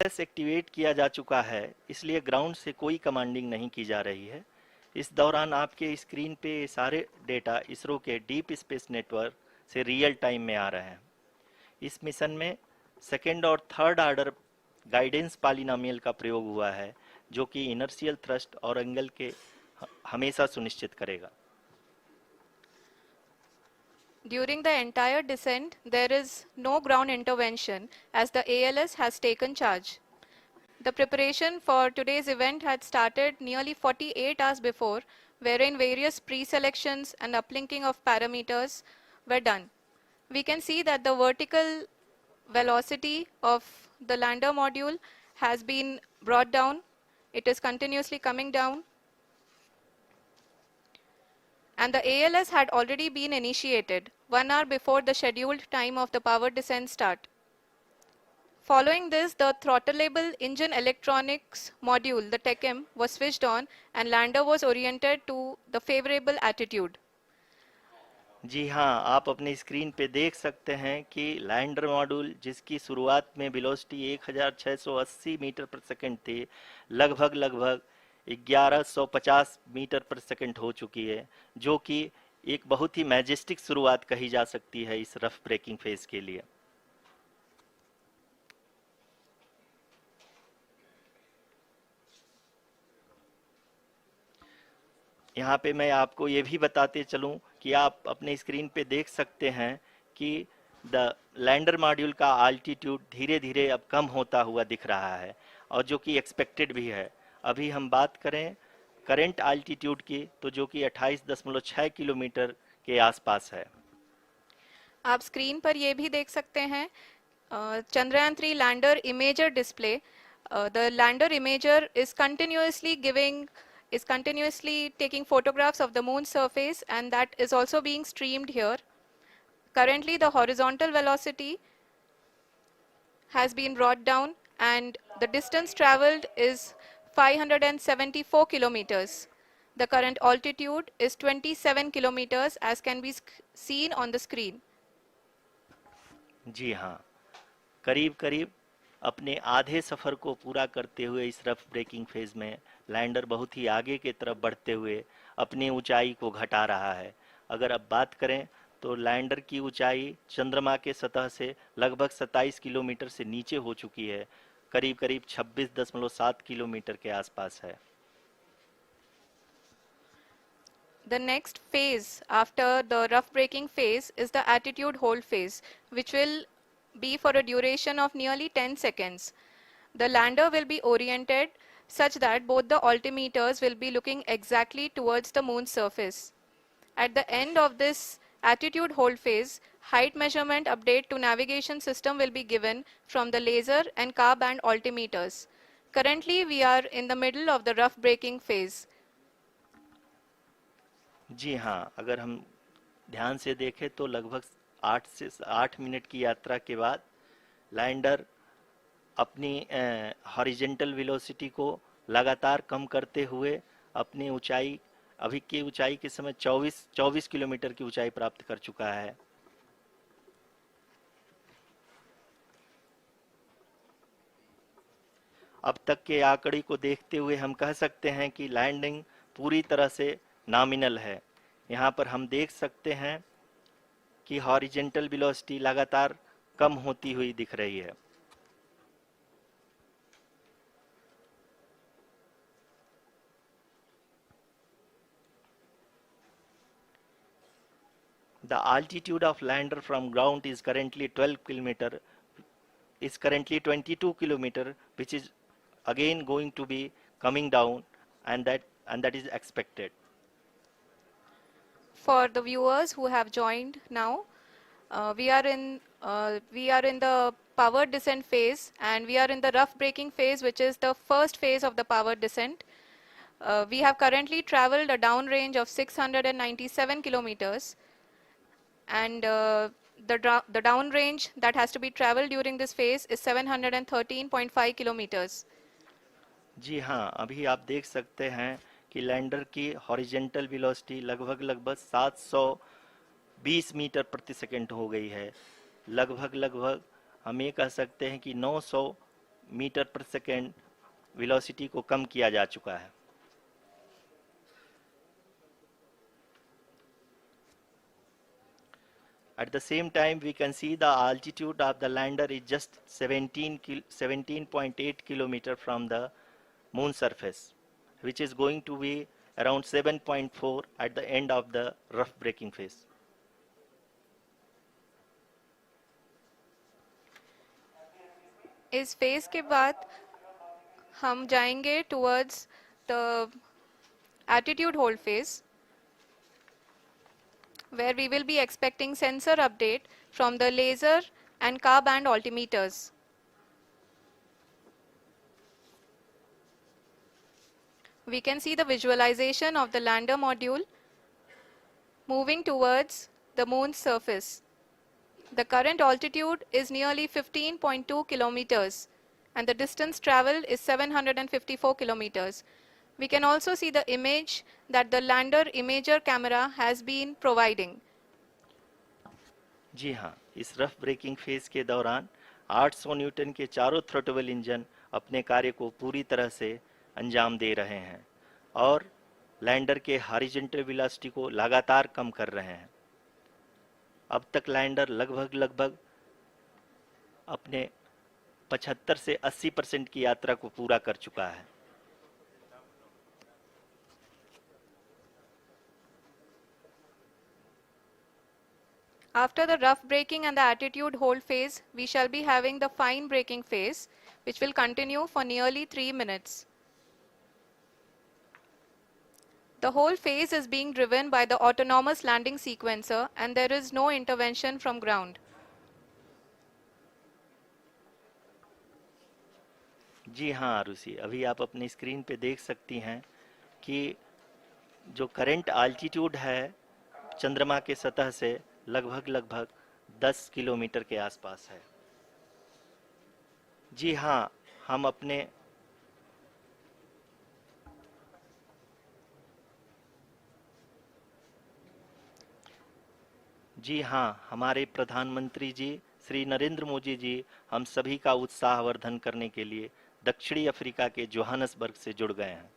ALS activate किया जा चुका है, इसलिए ग्राउंड से कोई कमांडिंग नहीं की जा रही है। इस दौरान आपके स्क्रीन पे ये सारे डेटा इसरो के डीप स्पेस नेटवर्क से रियल टाइम में आ रहे हैं। इस मिशन में सेकेंड और थर्ड ऑर्डर गाइडेंस पॉलिनोमियल का प्रयोग हुआ है, जो कि इनर्शियल थ्रस्ट और एंगल के हमेशा सुनिश्चित करेगा। During the entire descent, there is no ground intervention as the ALS has taken charge. The preparation for today's event had started nearly 48 hours before, wherein various pre-selections and uplinking of parameters were done. We can see that the vertical velocity of the lander module has been brought down. It is continuously coming down. And the ALS had already been initiated 1 hour before the scheduled time of the power descent start. Following this, the throttleable engine electronics module, the TECM, was switched on and lander was oriented to the favorable attitude. जी हाँ, आप अपनी screen पे देख सकते हैं कि lander module, जिसकी शुरुआत में वेलोसिटी 1680 मीटर पर सेकंड थी, लगभग 1150 मीटर पर सेकंड हो चुकी है, जो कि एक बहुत ही मैजेस्टिक शुरुआत कही जा सकती है इस रफ ब्रेकिंग फेज के लिए। यहाँ पे मैं आपको ये भी बताते चलूँ कि आप अपने स्क्रीन पे देख सकते हैं कि द लैंडर मॉड्यूल का आल्टीट्यूड धीरे धीरे अब कम होता हुआ दिख रहा है, और जो कि एक्सपेक्टेड भी है। अभी हम बात करें करंट आल्टीट्यूड की, तो जो कि 28.6 किलोमीटर के आसपास है। आप स्क्रीन पर ये भी देख सकते हैं Chandrayaan 3 lander imager display. The lander imager is continuously taking photographs of the moon's surface, and that is also being streamed here. Currently, the horizontal velocity has been brought down and the distance traveled is 574 kilometers. The current altitude is 27 kilometers as can be seen on the screen. जी हाँ, करीब करीब अपने आधे सफ़र को पूरा करते हुए इस रफ ब्रेकिंग फेज में लैंडर बहुत ही आगे की तरफ बढ़ते हुए अपनी ऊंचाई को घटा रहा है। अगर अब बात करें तो लैंडर की ऊंचाई चंद्रमा के सतह से लगभग 27 किलोमीटर से नीचे हो चुकी है, करीब करीब 26.7 किलोमीटर के आसपास है। The next phase after the rough braking phase is the attitude hold phase, which will be for a duration of nearly 10 seconds. The lander will be oriented such that both the altimeters will be looking exactly towards the moon's surface. At the end of this attitude hold phase, height measurement update to navigation system will be given from the laser and car band altimeters. Currently, we are in the middle of the rough braking phase. जी हाँ, अगर हम ध्यान से देखें तो लगभग 8 minute की यात्रा के बाद लैंडर अपनी हॉरिजेंटल वेलोसिटी को लगातार कम करते हुए अपनी ऊंचाई, अभी की ऊंचाई के समय 24 किलोमीटर की ऊंचाई प्राप्त कर चुका है। अब तक के आंकड़े को देखते हुए हम कह सकते हैं कि लैंडिंग पूरी तरह से नॉमिनल है। यहाँ पर हम देख सकते हैं कि हॉरिजेंटल वेलोसिटी लगातार कम होती हुई दिख रही है। The altitude of lander from ground is currently 22 kilometer, which is again going to be coming down, and that is expected. For the viewers who have joined now, we are in the power descent phase, and we are in the rough braking phase, which is the first phase of the power descent. We have currently traveled a downrange of 697 kilometers, and the downrange that has to be traveled during this phase is 713.5 kilometers. जी हाँ, अभी आप देख सकते हैं कि lander की horizontal velocity लगभग 720 metre प्रति सेकंड हो गई है। लगभग हम ये कह सकते हैं कि 900 मीटर पर सेकेंड वेलोसिटी को कम किया जा चुका है। At the same time, we can see the altitude of the lander is just 17.8 kilometer from the moon surface, which is going to be around 7.4 at the end of the rough braking phase. इस phase के बाद हम जाएंगे towards the attitude hold phase, where we will be expecting sensor update from the laser and car band altimeters. We can see the visualization of the lander module moving towards the moon's surface. The current altitude is nearly 15.2 kilometers and the distance traveled is 754 kilometers. We can also see the image that the lander imager camera has been providing. जी हाँ, इस rough breaking phase के दौरान 800 Newton के चारों throttle engine अपने कार्य को पूरी तरह से अंजाम दे रहे हैं और लैंडर के हॉरिजॉन्टल वेलोसिटी को लगातार कम कर रहे हैं। अब तक लैंडर लगभग अपने 75 से 80% की यात्रा को पूरा कर चुका है। After the rough braking and the attitude hold phase, we shall be having the fine braking phase, which will continue for nearly 3 minutes. The whole phase is being driven by the autonomous landing sequencer and there is no intervention from ground. जी हाँ आरुषि, अभी आप अपनी screen पे देख सकती हैं कि जो करंट आल्टीट्यूड है चंद्रमा के सतह से लगभग 10 किलोमीटर के आसपास है। जी हाँ, हमारे प्रधानमंत्री जी श्री नरेंद्र मोदी जी हम सभी का उत्साहवर्धन करने के लिए दक्षिणी अफ्रीका के जोहानसबर्ग से जुड़ गए हैं।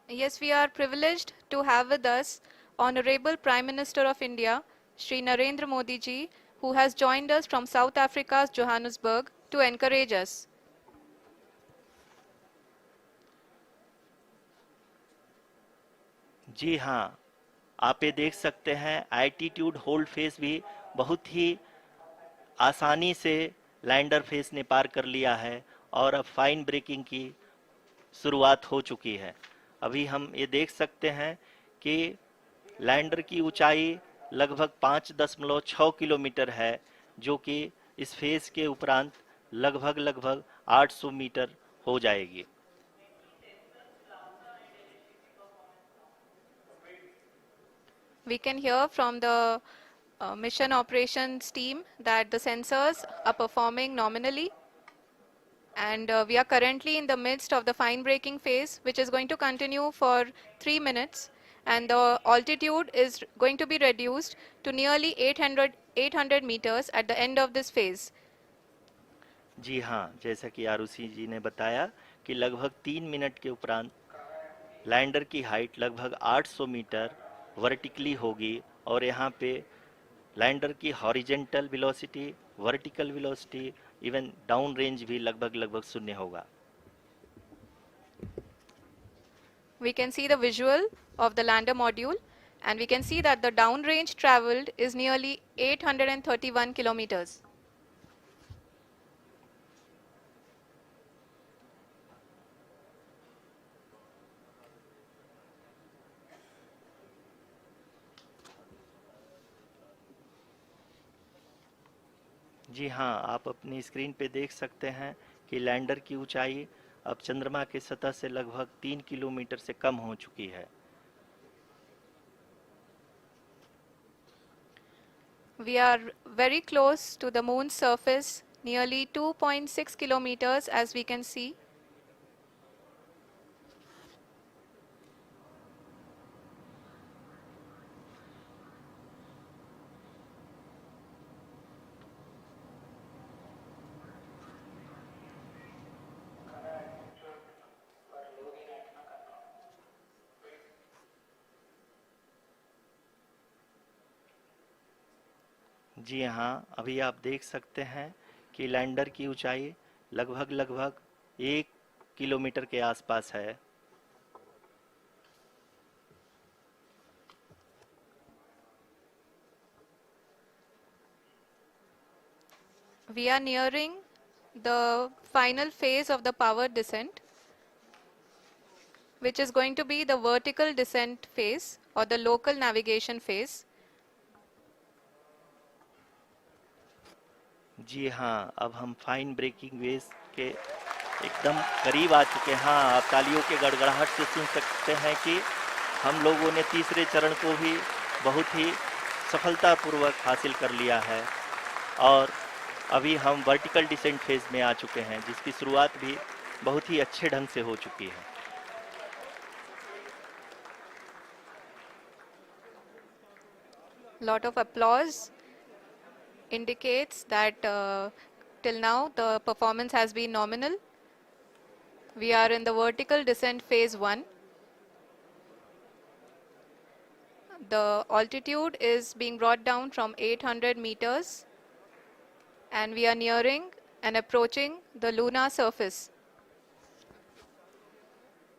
Yes, we are privileged to have with us Honorable Prime Minister of India, Shri Narendra Modi ji, who has joined us from South Africa's Johannesburg to encourage us. जी हाँ, आप ये देख सकते हैं एल्टीट्यूड होल्ड फेस भी बहुत ही आसानी से लैंडर फेस ने पार कर लिया है और अब फाइन ब्रेकिंग की शुरुआत हो चुकी है। अभी हम ये देख सकते हैं कि लैंडर की ऊंचाई लगभग 5.6 किलोमीटर है, जो कि इस फेज के उपरांत लगभग 800 मीटर हो जाएगी। We can hear from the mission operations team that the sensors are performing nominally, and we are currently in the midst of the fine braking phase, which is going to continue for 3 minutes, and the altitude is going to be reduced to nearly 800 meters at the end of this phase. जी हाँ, जैसा कि आरुषि जी ने बताया कि लगभग 3 minute के उपरांत lander की हाइट लगभग 800 मीटर वर्टिकली होगी और यहाँ पे लैंडर की horizontal velocity, vertical velocity, even down range भी लगभग शून्य होगा। We can see the visual of the lander module and we can see that the down range traveled is nearly 831 kilometers. जी हाँ, आप अपनी स्क्रीन पे देख सकते हैं कि लैंडर की ऊंचाई अब चंद्रमा के सतह से लगभग 3 किलोमीटर से कम हो चुकी है। We are very close to the moon's surface, nearly 2.6 kilometers as we can see. जी हाँ, अभी आप देख सकते हैं कि लैंडर की ऊंचाई लगभग 1 किलोमीटर के आसपास है। We are nearing the final phase of the power descent, which is going to be the vertical descent phase or the local navigation phase. जी हाँ, अब हम फाइन ब्रेकिंग वेव के एकदम करीब आ चुके हैं। हाँ, आप तालियों के गड़गड़ाहट से सुन सकते हैं कि हम लोगों ने तीसरे चरण को भी बहुत ही सफलतापूर्वक हासिल कर लिया है और अभी हम वर्टिकल डिसेंट फेज में आ चुके हैं, जिसकी शुरुआत भी बहुत ही अच्छे ढंग से हो चुकी है। Lot of applause indicates that till now the performance has been nominal. We are in the vertical descent phase 1. The altitude is being brought down from 800 meters and we are nearing and approaching the lunar surface.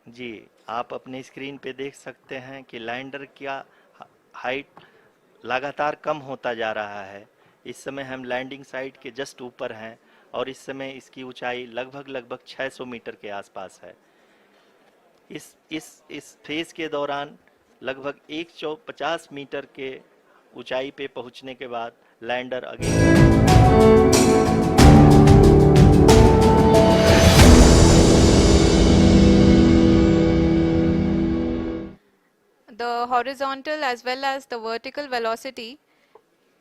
जी, आप अपने screen पे देख सकते हैं कि lander का height लगातार कम होता जा रहा है। इस समय हम लैंडिंग साइट के जस्ट ऊपर हैं और इस समय इसकी ऊंचाई लगभग 600 मीटर के आसपास है। इस फेज के दौरान लगभग 150 मीटर के ऊंचाई पे पहुंचने के बाद lander again The horizontal as well as the vertical velocity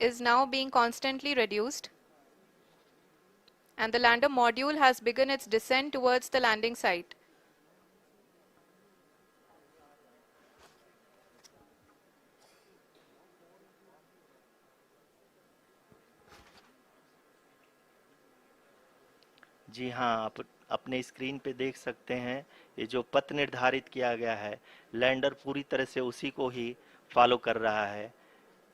is now being constantly reduced and the lander module has begun its descent towards the landing site. जी हाँ, आप अपने स्क्रीन पे देख सकते हैं ये जो पथ निर्धारित किया गया है, लैंडर पूरी तरह से उसी को ही फॉलो कर रहा है।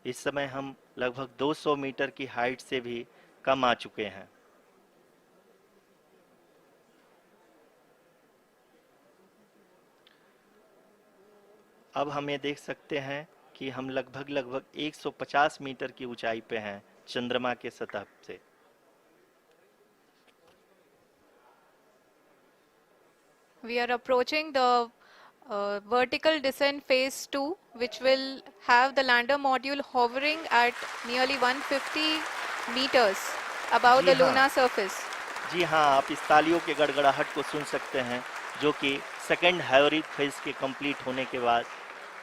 इस समय हम लगभग 200 मीटर की हाइट से भी कम आ चुके हैं। अब हम ये देख सकते हैं कि हम लगभग 150 मीटर की ऊंचाई पे हैं चंद्रमा के सतह से। We are approaching the vertical descent phase 2, which will have the lander module hovering at nearly 150 meters above ji the हाँ, lunar surface. जी हाँ, आप इस तालियों के गड़गड़ाहट को सुन सकते हैं, जो कि सेकंड हाइब्रिड फेज के कंप्लीट होने के बाद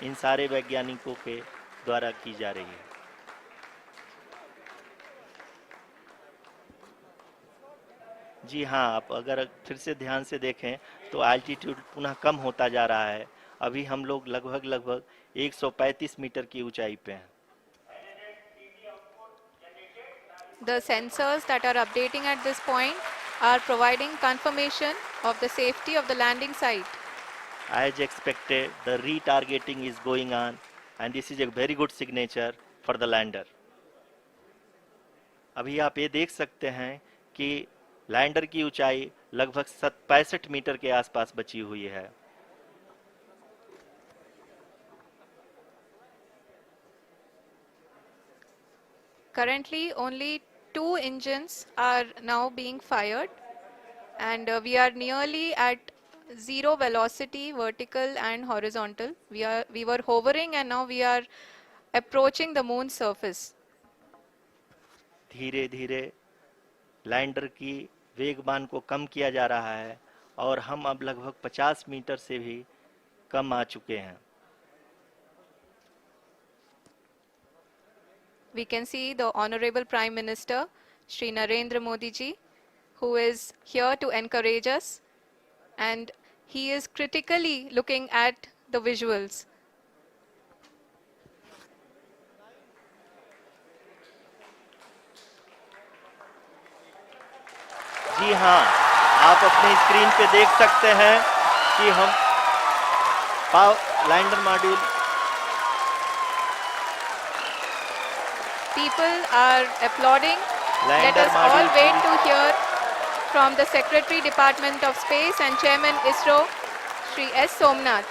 इन सारे वैज्ञानिकों के द्वारा की जा रही है। जी हाँ, आप अगर फिर से ध्यान से देखें तो एल्टीट्यूड पुनः कम होता जा रहा है। अभी हम लोग लगभग 135 मीटर की ऊंचाई पे हैं। The sensors that are updating at this point are providing confirmation of the safety of the landing site. As expected, the retargeting is going on and this is a very good signature for the lander. अभी आप ये देख सकते हैं कि lander की ऊंचाई लगभग 65 मीटर के आसपास बची हुई है। Currently, only 2 engines are now being fired and we are nearly at zero velocity, vertical and horizontal. We were hovering and now we are approaching the moon's surface. धीरे धीरे लैंडर की वेगमान को कम किया जा रहा है और हम अब लगभग 50 मीटर से भी कम आ चुके हैं। We can see the Honorable Prime Minister Shri Narendra Modi ji, who is here to encourage us, and he is critically looking at the visuals. जी हाँ, आप अपने स्क्रीन पे देख सकते हैं कि हम lander module People are applauding. Let lander us all module wait to hear from the Secretary Department of Space and Chairman ISRO, Shri S. Somnath.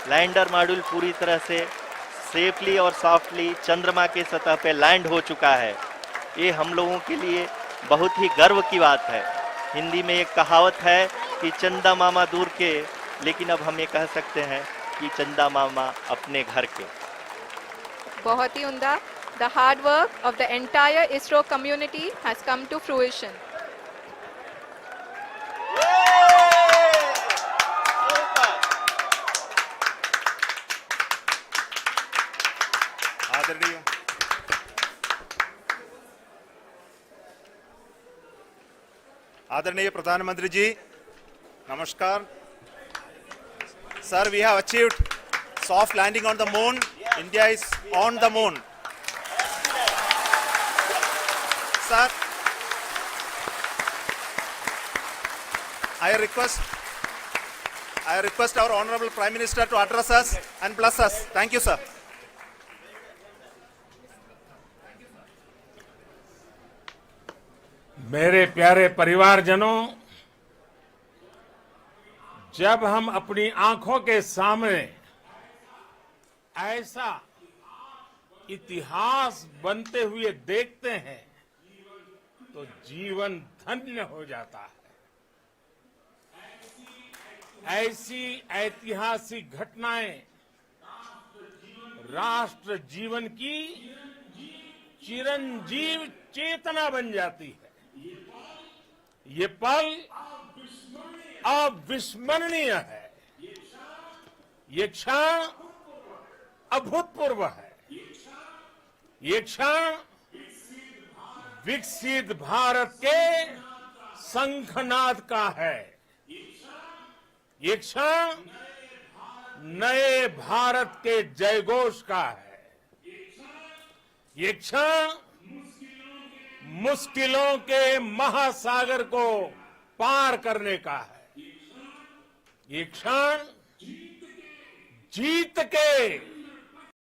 Lander module पूरी तरह से सेफली और सॉफ्टली चंद्रमा के सतह पे लैंड हो चुका है। ये हम लोगों के लिए बहुत ही गर्व की बात है। हिंदी में एक कहावत है कि चंदा मामा दूर के, लेकिन अब हम ये कह सकते हैं कि चंदा मामा अपने घर के। बहुत ही उम्दा. The hard work of the entire ISRO community has come to fruition. आदरणीय आदरणीय प्रधानमंत्री जी, नमस्कार. Sir, we have achieved soft landing on the moon. India is on the moon. Sir, I request our Honorable Prime Minister to address us and bless us. Thank you, sir. मेरे प्यारे परिवारजनों, जब हम अपनी आंखों के सामने ऐसा इतिहास बनते हुए देखते हैं तो जीवन धन्य हो जाता है। ऐसी ऐतिहासिक घटनाएं राष्ट्र जीवन की चिरंजीव चेतना बन जाती है। ये पल अविस्मरणीय है। ये क्षण अभूतपूर्व है। ये क्षण विकसित भारत के शंखनाद का है। ये क्षण नए भारत के जयघोष का है। ये क्षण मुश्किलों के महासागर को पार करने का है। ये क्षण जीत के